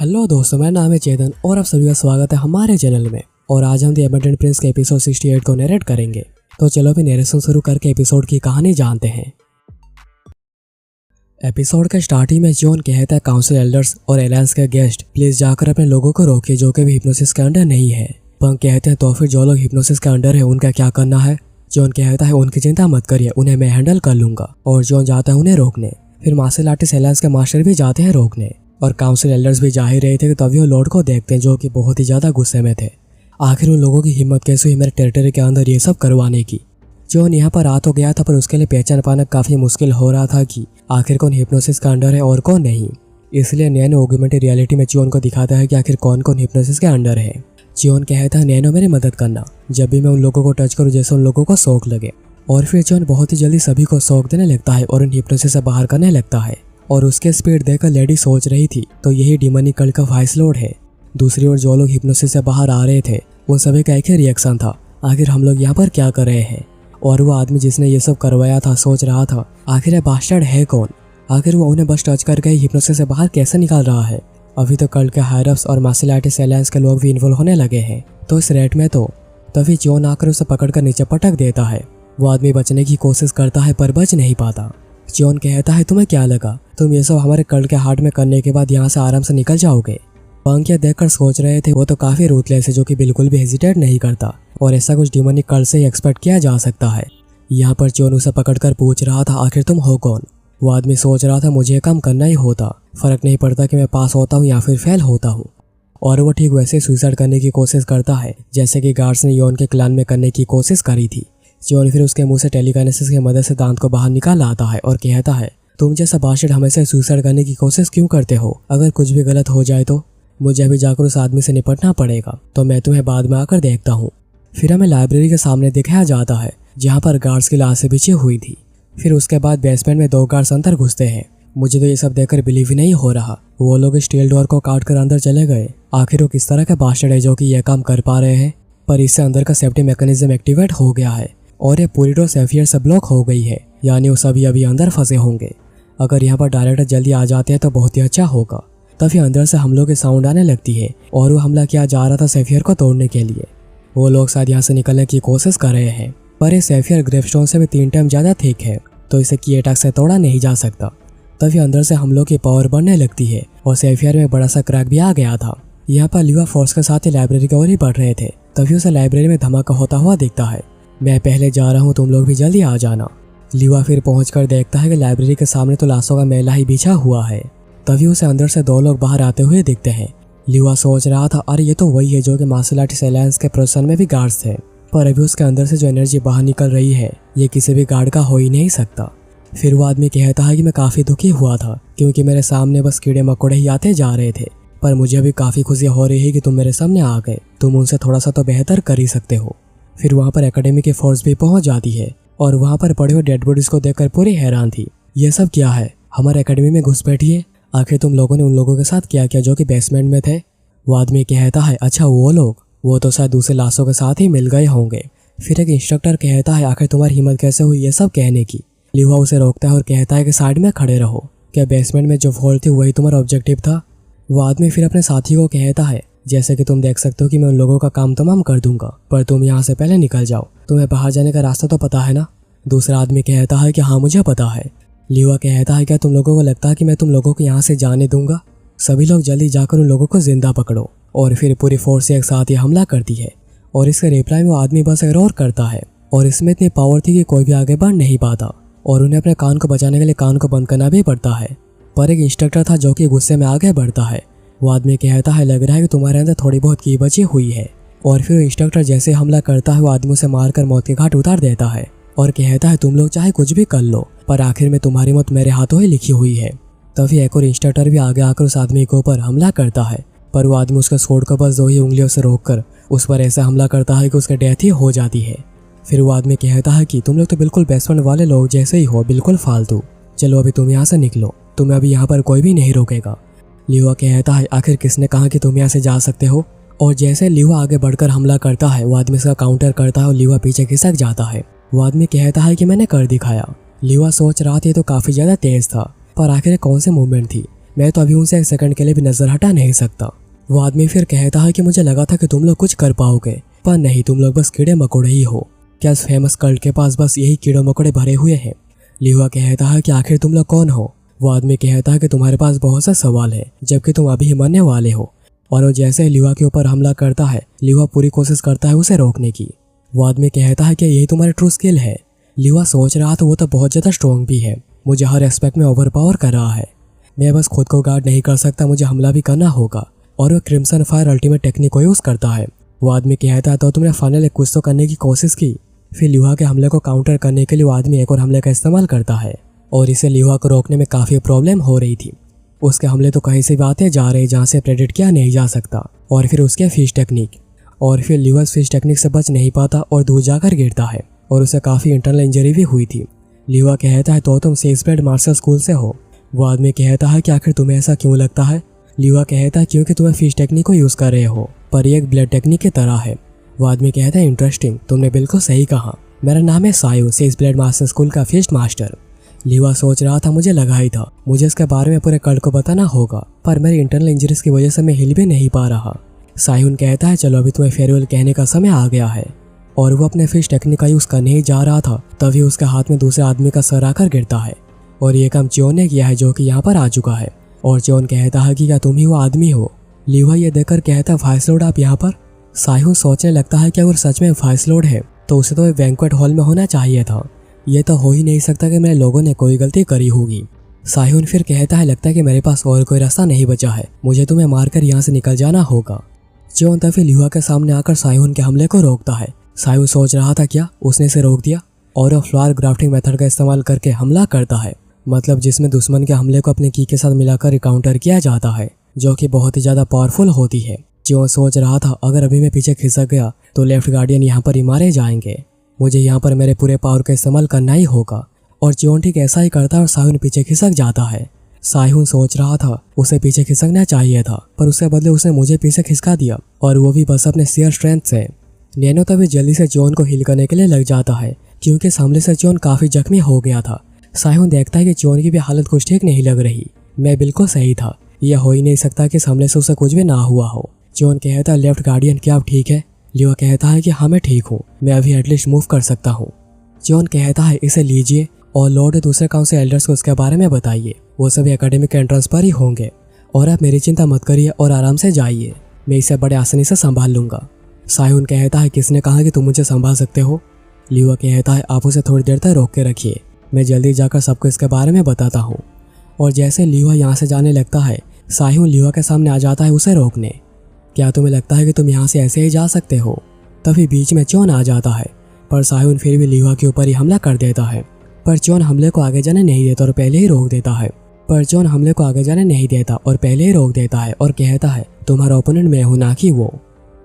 Hello दोस्तों, मेरा नाम है चेतन और आप सभी का स्वागत है हमारे चैनल में। और आज हम द एबंडेंट प्रिंस के एपिसोड 68 को नरेट करेंगे। तो चलो भी नरेशन शुरू करके एपिसोड की कहानी जानते हैं। एपिसोड के स्टार्टिंग में जॉन कहता है काउंसिल एल्डर्स और एलायंस के गेस्ट प्लीज जाकर अपने लोगों को रोकिए जो कि भी हिप्नोसिस के अंडर नहीं है। पंक कहते हैं तो फिर जो लोग हिप्नोसिस के अंडर है उनका क्या करना है। जॉन कहता है उनकी चिंता मत करिए, उन्हें मैं हैंडल कर लूंगा। और जॉन जाता है उन्हें रोकने। फिर मार्शल आर्टिस्ट एलायंस के मास्टर भी जाते हैं रोकने और काउंसिल एल्डर्स भी जा ही रहे थे कि तभी वो लॉर्ड को देखते हैं जो कि बहुत ही ज्यादा गुस्से में थे। आखिर उन लोगों की हिम्मत कैसे हुई मेरे टेरिटरी के अंदर ये सब करवाने की। जॉन यहाँ पर आ तो गया था पर उसके लिए पहचान पाना काफी मुश्किल हो रहा था कि आखिर कौन हिप्नोसिस का अंडर है और कौन नहीं। इसलिए नैनो ऑगमेंटेड रियलिटी में जॉन को दिखाता है कि आखिर कौन कौन हिप्नोसिस के अंडर है। जॉन कहता है नैनो मेरी मदद करना, जब भी मैं उन लोगों को टच करूँ जैसे उन लोगों को शौक लगे। और फिर जॉन बहुत ही जल्दी सभी को शौक देने लगता है और उन हिप्नोसिस से बाहर करने लगता है। और उसके स्पीड देखकर लेडी सोच रही थी तो यही डिमनी कल्ट का वाइस लॉर्ड है। दूसरी ओर जो लोग हिप्नोसिस से बाहर आ रहे थे उन सभी का एक ही रिएक्शन था, आखिर हम लोग यहाँ पर क्या कर रहे हैं। और वो आदमी जिसने ये सब करवाया था सोच रहा था आखिर ये बास्टर्ड है कौन, आखिर वो उन्हें बस टच करके हिप्नोसिस से बाहर कैसे निकाल रहा है। अभी तो कल्ट के हायरअप्स और मार्शल आर्टिस्ट एलायंस के लोग भी इन्वॉल्व होने लगे हैं। तो इस रेट में तो तभी जॉन आकर उसे पकड़कर नीचे पटक देता है। वो आदमी बचने की कोशिश करता है पर बच नहीं पाता। जॉन कहता है तुम्हें क्या लगा, तुम ये सब हमारे कल्ट के हार्ट में करने के बाद यहाँ से आराम से निकल जाओगे। पंक ये देखकर सोच रहे थे वो तो काफी रूथलेस है जो कि बिल्कुल भी हेजिटेट नहीं करता और ऐसा कुछ डिमोनिक कल्ट से ही एक्सपेक्ट किया जा सकता है। यहाँ पर जॉन उसे पकड़कर पूछ रहा था आखिर तुम हो कौन। वो आदमी सोच रहा था मुझे काम करना ही होता, फर्क नहीं पड़ता कि मैं पास होता हूँ या फिर फेल होता हूँ। और वो ठीक वैसे सुसाइड करने की कोशिश करता है जैसे कि गार्ड्स ने यॉन के क्लान में करने की कोशिश करी थी। जॉन फिर उसके मुंह से टेलीकाइनेसिस की मदद से दांत को बाहर निकाल आता है और कहता है तुम जैसा बास्टर्ड हमेशा सुसाइड करने की कोशिश क्यों करते हो, अगर कुछ भी गलत हो जाए तो मुझे अभी जाकर उस आदमी से निपटना पड़ेगा, तो मैं तुम्हें बाद में आकर देखता हूँ। फिर हमें लाइब्रेरी के सामने दिखाया जाता है जहाँ पर गार्ड्स की लाशें बिछी हुई थी। फिर उसके बाद बेसमेंट में 2 गार्ड्स अंदर घुसते हैं। मुझे तो ये सब देखकर बिलीव ही नहीं हो रहा, वो लोग स्टील डोर को काट कर अंदर चले गए। आखिर वो किस तरह के बास्टर्ड है जो कि यह काम कर पा रहे हैं। पर इससे अंदर का सेफ्टी मैकेनिज्म एक्टिवेट हो गया है और ये पूरी डोर सेफियर से ब्लॉक हो गई है, यानी वो सभी अभी अंदर फंसे होंगे। अगर यहाँ पर डायरेक्टर जल्दी आ जाते हैं तो बहुत ही अच्छा होगा। तभी अंदर से हमलों की साउंड आने लगती है और वो हमला किया जा रहा था सेफियर को तोड़ने के लिए। वो लोग शायद यहाँ से निकलने की कोशिश कर रहे हैं पर ये सेफियर ग्रेवस्टोन से भी 3 टाइम ज्यादा थिक है तो इसे की अटैक से तोड़ा नहीं जा सकता। तभी अंदर से हमलों की पावर बढ़ने लगती है और सेफियर में बड़ा सा क्रैक भी आ गया था। यहाँ पर लिवा फोर्स के साथ ही लाइब्रेरी की ओर ही बढ़ रहे थे। तभी उसे लाइब्रेरी में धमाका होता हुआ दिखता है। मैं पहले जा रहा हूँ, तुम लोग भी जल्दी आ जाना। लिवा फिर पहुंचकर देखता है कि लाइब्रेरी के सामने तो लाशों का मेला ही बिछा हुआ है। तभी उसे अंदर से 2 लोग बाहर आते हुए दिखते हैं। लिवा सोच रहा था अरे ये तो वही है जो कि मार्शल आर्टिस्ट एलायंस के प्रोसेशन में भी गार्ड्स थे, पर अभी उसके अंदर से जो एनर्जी बाहर निकल रही है ये किसी भी गार्ड का हो ही नहीं सकता। फिर वो आदमी कहता है कि मैं काफी दुखी हुआ था क्योंकि मेरे सामने बस कीड़े मकोड़े ही आते जा रहे थे, पर मुझे अभी काफी खुशी हो रही है कि तुम मेरे सामने आ गए, तुम उनसे थोड़ा सा तो बेहतर कर ही सकते हो। फिर वहाँ पर एकेडमी की फोर्स भी पहुंच जाती है और वहाँ पर पड़े हुए डेड बॉडीज को देखकर पूरी हैरान थी। ये सब क्या है, हमारे एकेडमी में घुस बैठी है, आखिर तुम लोगों ने उन लोगों के साथ क्या किया जो कि बेसमेंट में थे। वो आदमी कहता है अच्छा वो लोग, वो तो शायद दूसरे लाशों के साथ ही मिल गए होंगे। फिर एक इंस्ट्रक्टर कहता है आखिर तुम्हारी हिम्मत कैसे हुई ये सब कहने की। लिवा उसे रोकता है और कहता है कि साइड में खड़े रहो, क्या बेसमेंट में जो वॉल थी वही तुम्हारा ऑब्जेक्टिव था। वो आदमी फिर अपने साथी को कहता है जैसे कि तुम देख सकते हो कि मैं उन लोगों का काम तमाम कर दूंगा, पर तुम यहाँ से पहले निकल जाओ, तुम्हें बाहर जाने का रास्ता तो पता है ना। दूसरा आदमी कहता है कि हाँ मुझे पता है। लिवा कहता है क्या तुम लोगों को लगता है कि मैं तुम लोगों को यहाँ से जाने दूंगा। सभी लोग जल्दी जाकर उन लोगों को जिंदा पकड़ो। और फिर पूरी फोर्स एक साथ ही हमला करती है और इसके रिप्लाई में वो आदमी बस इग्नोर करता है और इसमें इतनी पावर थी कि कोई भी आगे बढ़ नहीं पाता और उन्हें अपने कान को बचाने के लिए कान को बंद करना भी पड़ता है। पर एक इंस्ट्रक्टर था जो कि गुस्से में आगे बढ़ता है। वो आदमी कहता है लग रहा है कि तुम्हारे अंदर थोड़ी बहुत की बची हुई है। और फिर वो इंस्ट्रक्टर जैसे हमला करता है वो आदमी से मारकर मौत के घाट उतार देता है और कहता है तुम लोग चाहे कुछ भी कर लो पर आखिर में तुम्हारी मौत मेरे हाथों ही लिखी हुई है। तभी एक और इंस्ट्रक्टर भी आगे आकर उस आदमी के ऊपर हमला करता है पर वो आदमी उसके स्वॉर्ड को बस 2 ही उंगलियों से रोककर उस पर ऐसा हमला करता है कि उसकी डेथ ही हो जाती है। फिर वो आदमी कहता है कि तुम लोग तो बिल्कुल बेसमेंट वाले लोग जैसे ही हो, बिल्कुल फालतू, चलो अभी तुम यहाँ से निकलो, तुम्हें अभी यहाँ पर कोई भी नहीं रोकेगा। लिवा कहता है आखिर किसने कहा कि तुम यहाँ से जा सकते हो। और जैसे लिवा आगे बढ़कर हमला करता है वो आदमी इसका काउंटर करता है और लिवा पीछे खिसक जाता है। वो आदमी कहता है कि मैंने कर दिखाया। लिवा सोच रहा था तो काफी ज्यादा तेज था पर आखिर कौन सी मूवमेंट थी मैं तो अभी उनसे 1 सेकंड के लिए भी नजर हटा नहीं सकता। वो आदमी फिर कहता है कि मुझे लगा था कि तुम लोग कुछ कर पाओगे, पर नहीं, तुम लोग बस कीड़े मकोड़े ही हो। क्या इस फेमस कल्ट के पास बस यही कीड़े मकोड़े भरे हुए हैं? लिहुआ कहता है कि आखिर तुम लोग कौन हो? वो आदमी कहता है कि तुम्हारे पास बहुत से सवाल है, जबकि तुम अभी ही मरने वाले हो। और वो जैसे ही लिहुआ के ऊपर हमला करता है, लिहुआ पूरी कोशिश करता है उसे रोकने की। वो आदमी कहता है कि यही तुम्हारी ट्रू स्किल है। लिहुआ सोच रहा था वो तो बहुत ज़्यादा स्ट्रॉन्ग भी है, मुझे हर एस्पेक्ट में ओवर पावर कर रहा है। मैं बस खुद को गार्ड नहीं कर सकता, मुझे हमला भी करना होगा। और वो क्रिम्सन फायर अल्टीमेट टेक्निक को यूज़ करता है। वो आदमी कहता है तो तुमने फाइनली कुछ तो करने की कोशिश की। फिर लिहुआ के हमले को काउंटर करने के लिए वो आदमी एक और हमले का इस्तेमाल करता है, और इसे लिहुआ को रोकने में काफ़ी प्रॉब्लम हो रही थी। उसके हमले तो कहीं से भी आते जा रहे जहाँ से प्रेडिक्ट किया नहीं जा सकता। और फिर उसके फिश टेक्निक, और फिर लिहुआ फिश टेक्निक से बच नहीं पाता और दूर जाकर गिरता है, और उसे काफ़ी इंटरनल इंजरी भी हुई थी। लिहुआ कहता है तो तुम सिक्स ब्लेड मार्शल स्कूल से हो? वो आदमी कहता है कि आखिर तुम्हें ऐसा क्यों लगता है? लिहुआ कहता है क्योंकि तुम्हें फिश टेक्निक को यूज़ कर रहे हो, पर ये एक ब्लेड टेक्निक की तरह है। वो आदमी कहता है इंटरेस्टिंग, तुमने बिल्कुल सही कहा। मेरा नाम है सायू, सिक्स ब्लेड मार्शल स्कूल का फिस्ट मास्टर। लिहुआ सोच रहा था मुझे लगा ही था मुझे इसके बारे में पूरे कल्ट को बताना होगा, पर मेरी इंटरनल इंजरीज की वजह से मैं हिल भी नहीं पा रहा। सायून कहता है चलो अभी तुम्हें फेयरवेल कहने का समय आ गया है। और वो अपने फिश टेक्निक का यूज़ करने ही जा रहा था, तभी उसके हाथ में दूसरे आदमी का सर आकर गिरता है। और ये काम चियोन ने किया है, जो कि यहाँ पर आ चुका है। और चियोन कहता है कि क्या तुम ही वो आदमी हो? लिहुआ ये देखकर कहता है वाइस लॉर्ड आप यहाँ पर? सायून सोचने लगता है कि अगर सच में वाइस लॉर्ड है तो उसे तो एक बैंक्वेट हॉल में होना चाहिए था। ये तो हो ही नहीं सकता कि मेरे लोगों ने कोई गलती करी होगी। सायून फिर कहता है लगता है कि मेरे पास और कोई रास्ता नहीं बचा है, मुझे तुम्हें मारकर यहाँ से निकल जाना होगा। चियोन तभी लिहुआ के सामने आकर सायून के हमले को रोकता है। सायून सोच रहा था क्या उसने इसे रोक दिया, और वो फ्लावर ग्राफ्टिंग मेथड का इस्तेमाल करके हमला करता है, मतलब जिसमें दुश्मन के हमले को अपने की के साथ मिलाकर काउंटर किया जाता है, जो कि बहुत ही ज़्यादा पावरफुल होती है। चियोन सोच रहा था अगर अभी मैं पीछे खिसक गया तो लेफ्ट गार्डियन यहाँ पर ही मारे जाएंगे, मुझे यहाँ पर मेरे पूरे पावर का इस्तेमाल करना ही होगा। और चियोन ठीक ऐसा ही करता है और सायून पीछे खिसक जाता है। सायून सोच रहा था उसे पीछे खिसकना चाहिए था, पर उसके बदले उसने मुझे पीछे खिसका दिया, और वो भी बस अपने शेयर स्ट्रेंथ से। नैनो तभी जल्दी से चियोन को हील करने के लिए लग जाता है, क्योंकि सामने से चियोन काफ़ी जख्मी हो गया था। सायून देखता है कि चियोन की भी हालत कुछ ठीक नहीं लग रही। मैं बिल्कुल सही था, यह हो ही नहीं सकता कि सामने से उसे कुछ भी ना हुआ हो। चियोन कहता है लेफ्ट गार्डियन क्या आप ठीक है? लिहुआ कहता है कि हाँ मैं ठीक हूँ, मैं अभी एटलीस्ट मूव कर सकता हूँ। चियोन कहता है इसे लीजिए और लॉर्ड दूसरे काउंसिल एल्डर्स को उसके बारे में बताइए, वो सभी एकेडमिक एंट्रेंस पर ही होंगे। और आप मेरी चिंता मत करिए और आराम से जाइए, मैं इसे बड़े आसानी से संभाल लूँगा। सायून कहता है किसने कहा कि तुम मुझे संभाल सकते हो? लिहुआ कहता है आप उसे थोड़ी देर तक रोक के रखिए, मैं जल्दी जाकर सबको इसके बारे में बताता हूँ। और जैसे लिहुआ यहाँ से जाने लगता है, सायून लिहुआ के सामने आ जाता है उसे रोकने। क्या तुम्हें लगता है कि तुम यहाँ से ऐसे ही जा सकते हो? तभी बीच में चियोन आ जाता है, पर सायून फिर भी लिहुआ के ऊपर ही हमला कर देता है। पर चियोन हमले को आगे जाने नहीं देता और पहले ही रोक देता है। और कहता है तुम्हारा ओपोनेंट मैं हूँ ना कि वो।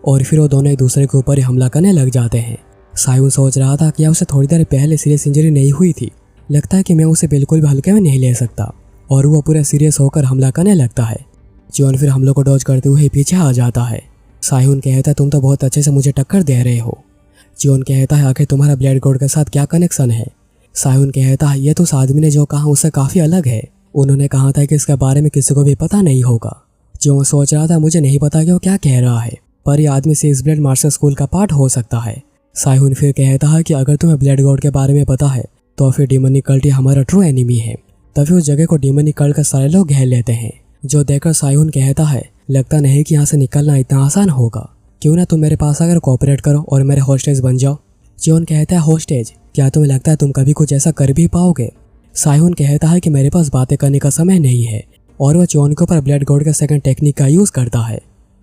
और फिर वो दोनों एक दूसरे के ऊपर ही हमला करने लग जाते हैं। सायून सोच रहा था कि उसे थोड़ी देर पहले सीरियस इंजरी नहीं हुई थी, लगता है कि मैं उसे बिल्कुल भी हल्के में नहीं ले सकता, और वो पूरा सीरियस होकर हमला करने लगता है। चियोन फिर हमलों को डॉज करते हुए पीछे आ जाता है। सायून कहता है तुम तो बहुत अच्छे से मुझे टक्कर दे रहे हो। चियोन कहता है आखिर तुम्हारा ब्लेड गॉड के साथ क्या कनेक्शन है? सायून कहता है ये तो उस आदमी ने जो कहा उससे काफ़ी अलग है, उन्होंने कहा था कि इसके बारे में किसी को भी पता नहीं होगा। चियोन सोच रहा था मुझे नहीं पता कि वो क्या कह रहा है, पर यह आदमी सिक्स ब्लेड मार्शल स्कूल का पार्ट हो सकता है। सायून फिर कहता है कि अगर तुम्हें ब्लेड गॉड के बारे में पता है तो फिर डीमनिक कल्ट हमारा ट्रू एनिमी है। तभी उस जगह को डीमनिक कल्ट का सारे लोग घेर लेते हैं, जो देखकर सायून कहता है लगता नहीं कि यहाँ से निकलना इतना आसान होगा, क्यों ना तुम मेरे पास आकर कोऑपरेट करो और मेरे होस्टेज बन जाओ। चियोन कहता है होस्टेज? क्या तुम्हें लगता है तुम कभी कुछ ऐसा कर भी पाओगे? सायून कहता है कि मेरे पास बातें करने का समय नहीं है, और वह चियोन के ऊपर ब्लेड गॉड के सेकंड टेक्निक का यूज़ करता है।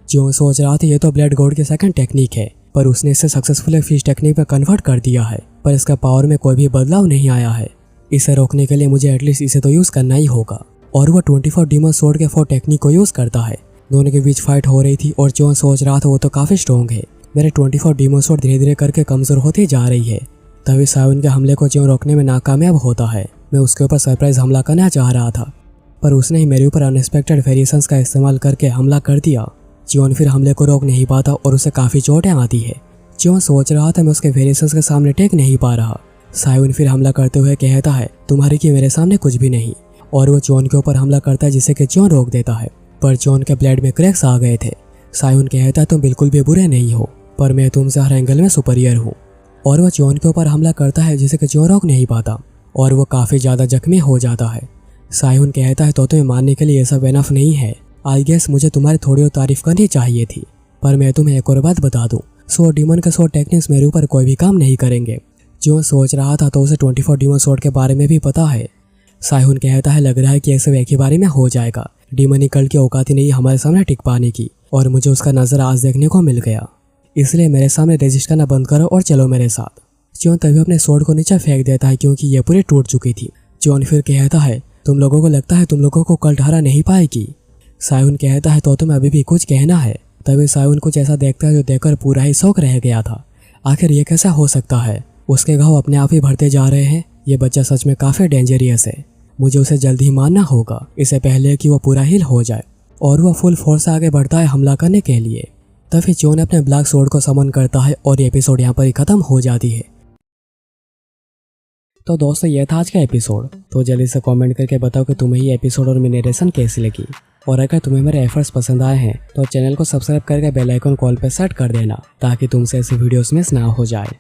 चियोन सोच रहा था ये तो ब्लेड गॉड की सेकंड टेक्निक है, पर उसने इसे सक्सेसफुली फिश टेक्निक में कन्वर्ट कर दिया है, पर इसका पावर में कोई भी बदलाव नहीं आया है। इसे रोकने के लिए मुझे एटलीस्ट इसे तो यूज़ करना ही होगा। और वह 24 डीमन सोर्ड के 4 टेक्निक को यूज़ करता है। दोनों के बीच फाइट हो रही थी और चियोन सोच रहा था वो तो काफ़ी स्ट्रॉन्ग है, मेरे 24 डीमन सोर्ड धीरे धीरे करके कमज़ोर होती जा रही है। तभी सायून के हमले को चियोन रोकने में नाकामयाब होता है। मैं उसके ऊपर सरप्राइज हमला करना चाह रहा था, पर उसने ही मेरे ऊपर अनएक्सपेक्टेड वेरिएशंस का इस्तेमाल करके हमला कर दिया। चियोन फिर हमले को रोक नहीं पाता और उसे काफ़ी चोटें आती है। चियोन सोच रहा था मैं उसके वेरिएशंस के सामने टेक नहीं पा रहा। सायून फिर हमला करते हुए कहता है तुम्हारी की मेरे सामने कुछ भी नहीं, और वो जॉन के ऊपर हमला करता है जिसे कि जॉन रोक देता है, पर जॉन के ब्लेड में क्रैक्स आ गए थे। सायोन कहता है तुम बिल्कुल भी बुरे नहीं हो, पर मैं तुमसे हर एंगल में सुपीरियर हूँ। और वो जॉन के ऊपर हमला करता है जिसे कि जॉन रोक नहीं पाता और वो काफ़ी ज़्यादा जख्मी हो जाता है। सायोन कहता है तो तुम्हें मानने के लिए ये सब एनफ नहीं है। आई गेस मुझे तुम्हारी थोड़ी और तारीफ करनी चाहिए थी, पर मैं तुम्हें एक और बात बता दूं, सो डीमन के स्वॉर्ड टेक्निक्स मेरे ऊपर कोई भी काम नहीं करेंगे। जो सोच रहा था तो उसे 24 डीमन स्वॉर्ड के बारे में भी पता है। सायोन कहता है लग रहा है कि ये सब एक ही बारे में हो जाएगा। डीमन कल की औकात ही नहीं हमारे सामने टिक पाने की, और मुझे उसका नजर आज देखने को मिल गया। इसलिए मेरे सामने रेजिस्ट करना बंद करो और चलो मेरे साथ। जॉन तभी अपने स्वॉर्ड को नीचे फेंक देता है क्योंकि ये पूरी टूट चुकी थी। जॉन फिर कहता है तुम लोगों को लगता है तुम लोगों को कल्ट हरा नहीं पाएगी। सायोन कहता है तो तुम्हें अभी भी कुछ कहना है। तभी सायोन कुछ ऐसा देखता है जो देखकर पूरा ही शौक रह गया था। आखिर ये कैसा हो सकता है? उसके घाव अपने आप ही बढ़ते जा रहे हैं। ये बच्चा सच में काफ़ी डेंजरियस है। मुझे उसे जल्द ही मारना होगा, इससे पहले कि वो पूरा हील हो जाए। और वह फुल फोर्स से आगे बढ़ता है हमला करने के लिए। तभी जॉन अपने ब्लैक स्वॉर्ड को समन करता है और ये एपिसोड यहाँ पर ही खत्म हो जाती है। तो दोस्तों ये था आज का एपिसोड। तो जल्दी से कमेंट करके बताओ कि तुम्हें ये एपिसोड और मेरी नरेशन कैसी लगी। और अगर तुम्हें मेरे एफर्ट्स पसंद आए हैं तो चैनल को सब्सक्राइब करके बेल आइकन कॉल पे सेट कर देना ताकि तुमसे ऐसी वीडियोस मिस ना हो जाए।